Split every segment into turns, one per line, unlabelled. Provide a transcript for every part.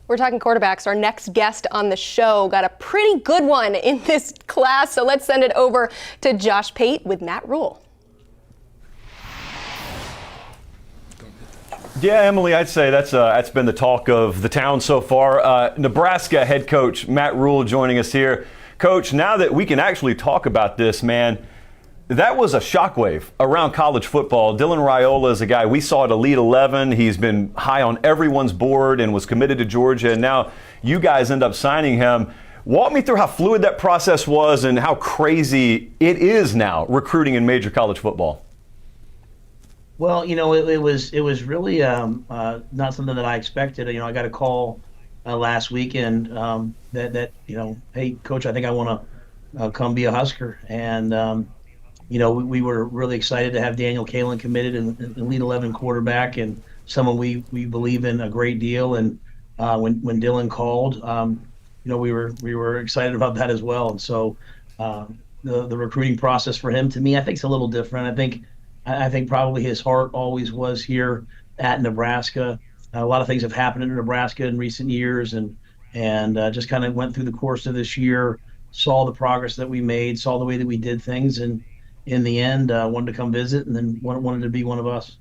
We're talking quarterbacks. Our next guest on the show got a pretty good one in this class, so let's send it over to Josh Pate with Matt Rhule.
Yeah, Emily, I'd say that's been the talk of the town so far. Nebraska head coach Matt Rhule joining us here. Coach, now that we can actually talk about this, man, that was a shockwave around college football. Dylan Raiola is a guy we saw at Elite 11. He's been high on everyone's board and was committed to Georgia, and now you guys end up signing him. Walk me through how fluid that process was and how crazy it is now recruiting in major college football.
Well, it was really not something that I expected. I got a call last weekend that hey, Coach, I think I want to come be a Husker, and we were really excited to have Daniel Kalen committed in Elite 11 quarterback and someone we believe in a great deal. And when Dylan called, we were excited about that as well. And so the recruiting process for him, to me, I think it's a little different. I think probably his heart always was here at Nebraska. A lot of things have happened in Nebraska in recent years, and just kind of went through the course of this year, saw the progress that we made, saw the way that we did things, and in the end, wanted to come visit, and then wanted to be one of us.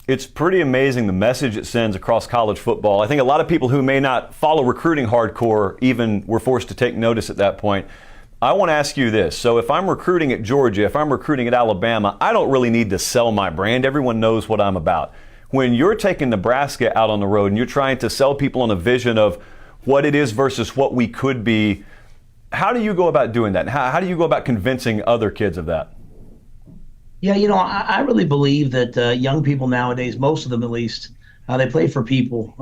It's pretty amazing the message it sends across college football. I think a lot of people who may not follow recruiting hardcore even were forced to take notice at that point. I want to ask you this. So if I'm recruiting at Georgia, if I'm recruiting at Alabama, I don't really need to sell my brand. Everyone knows what I'm about. When you're taking Nebraska out on the road and you're trying to sell people on a vision of what it is versus what we could be, how do you go about doing that? How do you go about convincing other kids of that?
Yeah, I really believe that young people nowadays, most of them at least, they play for people.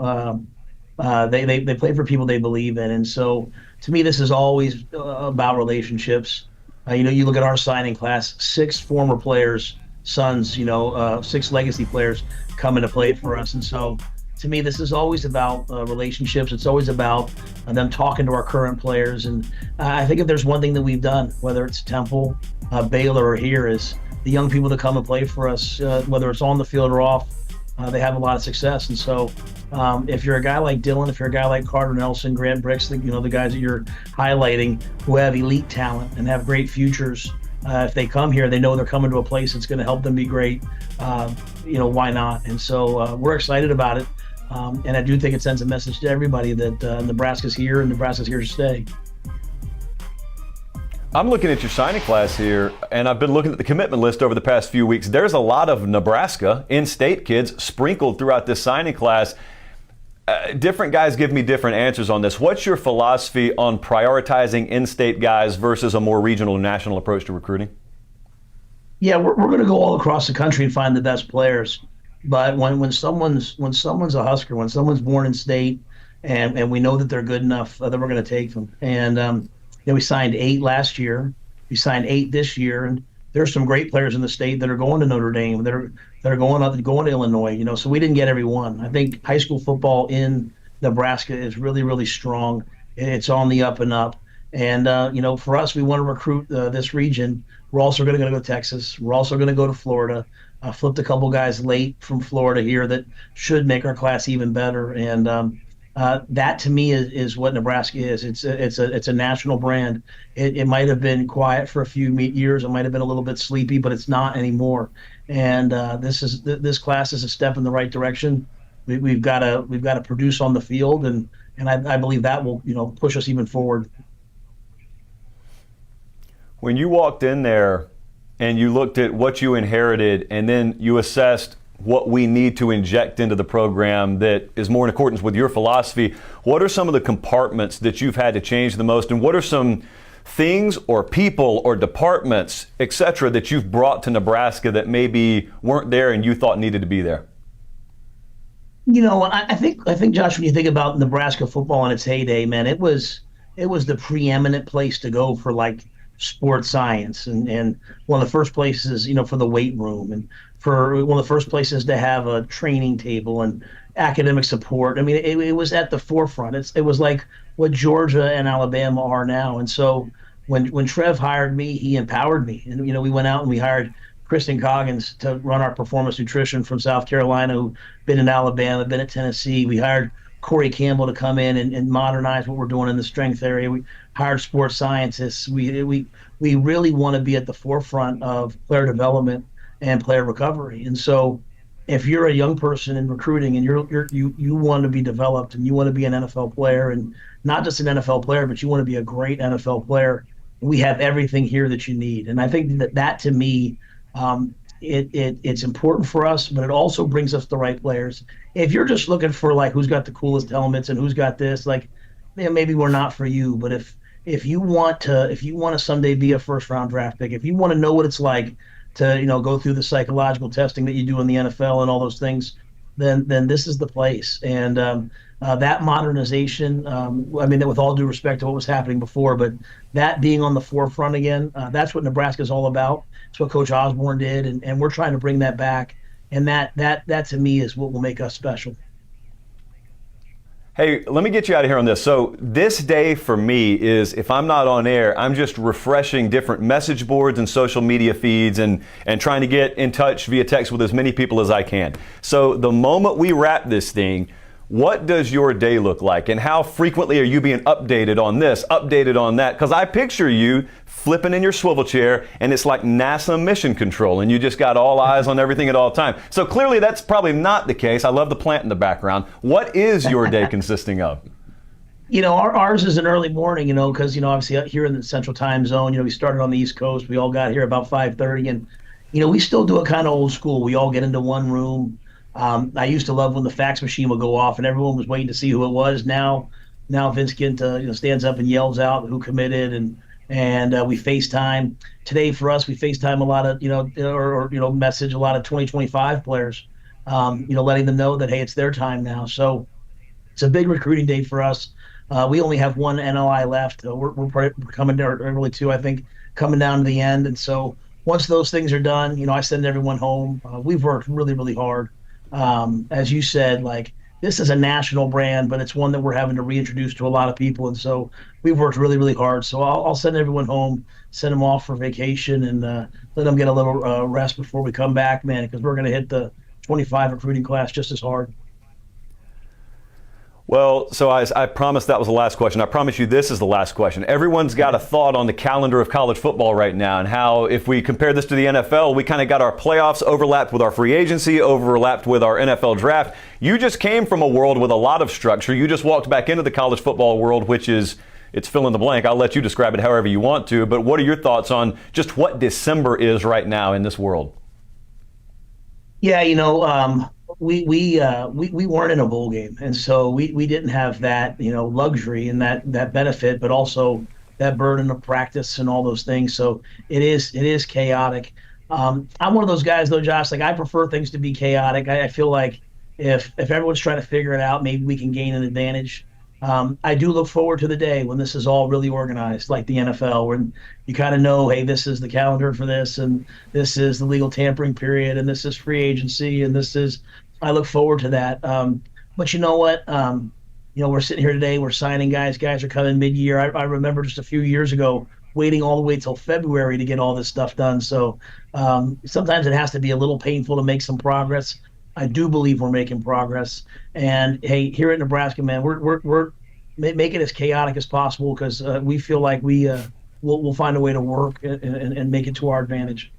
They play for people they believe in. And so to me, this is always about relationships. You look at our signing class, 6 former players, sons, 6 legacy players coming to play for us. And so to me, this is always about relationships. It's always about them talking to our current players. And I think if there's one thing that we've done, whether it's Temple, Baylor, or here, is the young people that come and play for us, whether it's on the field or off, they have a lot of success. And so if you're a guy like Dylan, if you're a guy like Carter Nelson, Grant Bricks, the guys that you're highlighting who have elite talent and have great futures, if they come here, they know they're coming to a place that's going to help them be great. Why not? And so we're excited about it. And I do think it sends a message to everybody that Nebraska's here and Nebraska's here to stay.
I'm looking at your signing class here, and I've been looking at the commitment list over the past few weeks. There's a lot of Nebraska in-state kids sprinkled throughout this signing class. Different guys give me different answers on this. What's your philosophy on prioritizing in-state guys versus a more regional and national approach to recruiting?
Yeah, we're going to go all across the country and find the best players. But when someone's a Husker, when someone's born in state, and we know that they're good enough, then we're going to take them. And we signed 8 last year. We signed 8 this year, and there's some great players in the state that are going to Notre Dame, that are going to Illinois. So we didn't get every one. I think high school football in Nebraska is really, really strong. It's on the up and up. And for us, we want to recruit this region. We're also going to go to Texas. We're also going to go to Florida. Flipped a couple guys late from Florida here that should make our class even better. And that to me is what Nebraska is. It's a national brand. It might have been quiet for a few years. It might have been a little bit sleepy, but it's not anymore. And this class is a step in the right direction. We've got to produce on the field, and I believe that will push us even forward.
When you walked in there and you looked at what you inherited, and then you assessed what we need to inject into the program that is more in accordance with your philosophy, what are some of the compartments that you've had to change the most, and what are some things or people or departments, et cetera, that you've brought to Nebraska that maybe weren't there and you thought needed to be there?
I think, Josh, when you think about Nebraska football in its heyday, man, it was the preeminent place to go for sports science, and one of the first places, for the weight room, and for one of the first places to have a training table and academic support. I mean, it was at the forefront. It was like what Georgia and Alabama are now. And so when Trev hired me, he empowered me. And, we went out and we hired Kristen Coggins to run our performance nutrition from South Carolina, who'd been in Alabama, been at Tennessee. We hired Corey Campbell to come in and modernize what we're doing in the strength area. We hired sports scientists. We really want to be at the forefront of player development and player recovery. And so, if you're a young person in recruiting and you want to be developed and you want to be an NFL player, and not just an NFL player, but you want to be a great NFL player, we have everything here that you need. And I think that to me, it's important for us, but it also brings us the right players. If you're just looking for like who's got the coolest helmets and who's got this, like, maybe we're not for you. But if you want to someday be a first round draft pick, if you want to know what it's like to go through the psychological testing that you do in the NFL and all those things, then this is the place. And that modernization, with all due respect to what was happening before, but that being on the forefront again, that's what Nebraska is all about. It's what Coach Osborne did, and we're trying to bring that back. And that to me is what will make us special.
Hey, let me get you out of here on this. So this day for me is, if I'm not on air, I'm just refreshing different message boards and social media feeds and trying to get in touch via text with as many people as I can. So the moment we wrap this thing, what does your day look like? And how frequently are you being updated on this, updated on that? Because I picture you flipping in your swivel chair and it's like NASA mission control and you just got all eyes on everything at all time. So clearly that's probably not the case. I love the plant in the background. What is your day consisting of?
Ours is an early morning, because, obviously here in the Central Time Zone, we started on the East Coast. We all got here about 5:30, and, we still do it kind of old school. We all get into one room. I used to love when the fax machine would go off and everyone was waiting to see who it was. Now Vince Ginta, stands up and yells out who committed, and we FaceTime. Today for us, we FaceTime a lot of, message a lot of 2025 players, letting them know that, hey, it's their time now. So it's a big recruiting day for us. We only have one NLI left. We're coming down, really two, I think, coming down to the end. And so once those things are done, I send everyone home. We've worked really, really hard. As you said, like, this is a national brand, but it's one that we're having to reintroduce to a lot of people. And so we've worked really, really hard. So I'll send everyone home, send them off for vacation, and let them get a little rest before we come back, man, because we're going to hit the 25 recruiting class just as hard.
Well, so I promised that was the last question. I promise you this is the last question. Everyone's got a thought on the calendar of college football right now and how, if we compare this to the NFL, we kind of got our playoffs overlapped with our free agency, overlapped with our NFL draft. You just came from a world with a lot of structure. You just walked back into the college football world, which is, it's fill in the blank. I'll let you describe it however you want to. But what are your thoughts on just what December is right now in this world?
Yeah, we weren't in a bowl game, and so we didn't have that luxury and that benefit, but also that burden of practice and all those things. So it is chaotic. I'm one of those guys though, Josh. Like, I prefer things to be chaotic. I feel like if everyone's trying to figure it out, maybe we can gain an advantage. I do look forward to the day when this is all really organized, like the NFL, when you kind of know, hey, this is the calendar for this, and this is the legal tampering period, and this is free agency, and this is. I look forward to that. But you know what? We're sitting here today. We're signing guys. Guys are coming mid-year. I remember just a few years ago waiting all the way till February to get all this stuff done. So sometimes it has to be a little painful to make some progress. I do believe we're making progress. And hey, here at Nebraska, man, we're make it as chaotic as possible because we feel like we'll find a way to work and make it to our advantage.